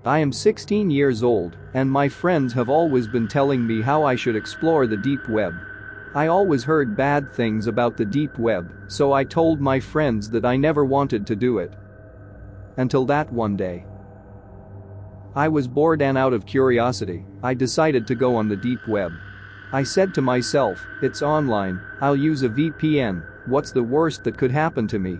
I am 16 years old, and my friends have always been telling me how I should explore the deep web. I always heard bad things about the deep web, so I told my friends that I never wanted to do it. Until that one day. I was bored and out of curiosity, I decided to go on the deep web. I said to myself, it's online, I'll use a VPN, what's the worst that could happen to me?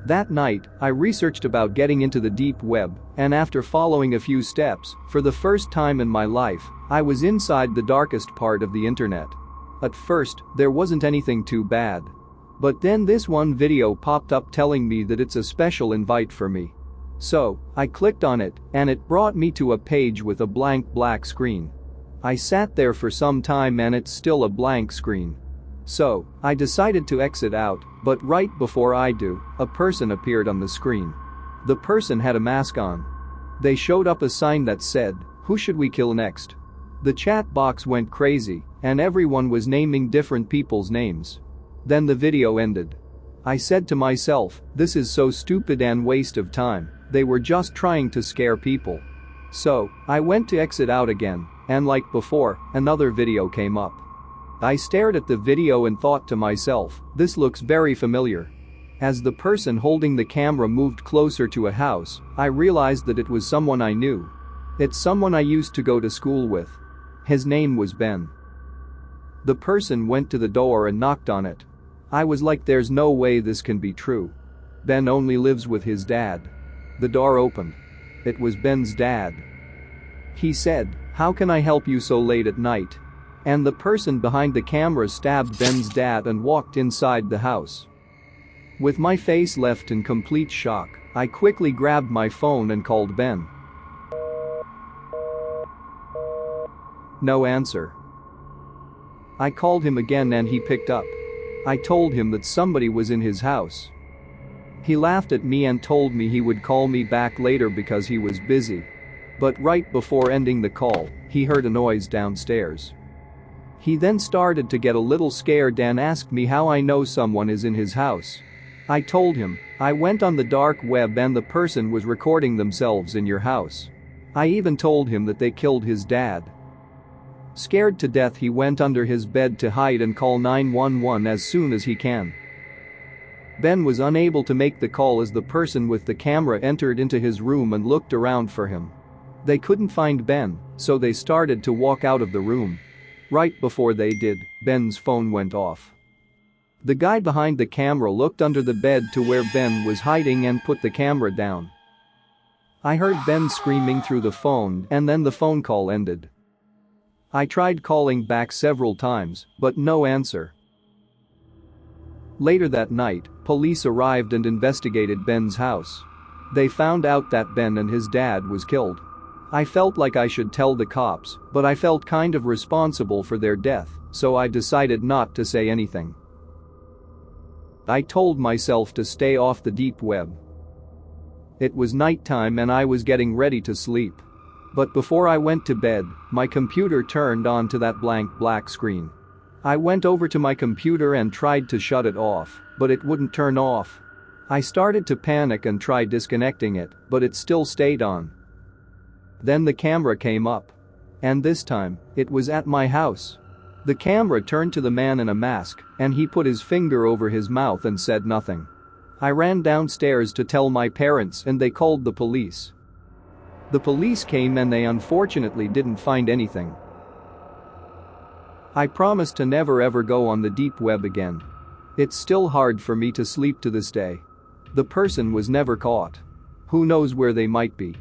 That night, I researched about getting into the deep web, and after following a few steps, for the first time in my life, I was inside the darkest part of the internet. At first, there wasn't anything too bad. But then this one video popped up telling me that it's a special invite for me. So, I clicked on it, and it brought me to a page with a blank black screen. I sat there for some time and it's still a blank screen. So, I decided to exit out, but right before I do, a person appeared on the screen. The person had a mask on. They showed up a sign that said, "Who should we kill next?" The chat box went crazy, and everyone was naming different people's names. Then the video ended. I said to myself, this is so stupid and waste of time, they were just trying to scare people. So, I went to exit out again, and like before, another video came up. I stared at the video and thought to myself, this looks very familiar. As the person holding the camera moved closer to a house, I realized that it was someone I knew. It's someone I used to go to school with. His name was Ben. The person went to the door and knocked on it. I was like, there's no way this can be true. Ben only lives with his dad. The door opened. It was Ben's dad. He said, "How can I help you so late at night?" And the person behind the camera stabbed Ben's dad and walked inside the house. With my face left in complete shock, I quickly grabbed my phone and called Ben. No answer. I called him again and he picked up. I told him that somebody was in his house. He laughed at me and told me he would call me back later because he was busy. But right before ending the call, he heard a noise downstairs. He then started to get a little scared and asked me how I know someone is in his house. I told him, I went on the dark web and the person was recording themselves in your house. I even told him that they killed his dad. Scared to death, he went under his bed to hide and call 911 as soon as he can. Ben was unable to make the call as the person with the camera entered into his room and looked around for him. They couldn't find Ben, so they started to walk out of the room. Right before they did, Ben's phone went off. The guy behind the camera looked under the bed to where Ben was hiding and put the camera down. I heard Ben screaming through the phone and then the phone call ended. I tried calling back several times, but no answer. Later that night, police arrived and investigated Ben's house. They found out that Ben and his dad was killed. I felt like I should tell the cops, but I felt kind of responsible for their death, so I decided not to say anything. I told myself to stay off the deep web. It was nighttime and I was getting ready to sleep. But before I went to bed, my computer turned on to that blank black screen. I went over to my computer and tried to shut it off, but it wouldn't turn off. I started to panic and tried disconnecting it, but it still stayed on. Then the camera came up. And this time, it was at my house. The camera turned to the man in a mask, and he put his finger over his mouth and said nothing. I ran downstairs to tell my parents and they called the police. The police came and they unfortunately didn't find anything. I promised to never ever go on the deep web again. It's still hard for me to sleep to this day. The person was never caught. Who knows where they might be?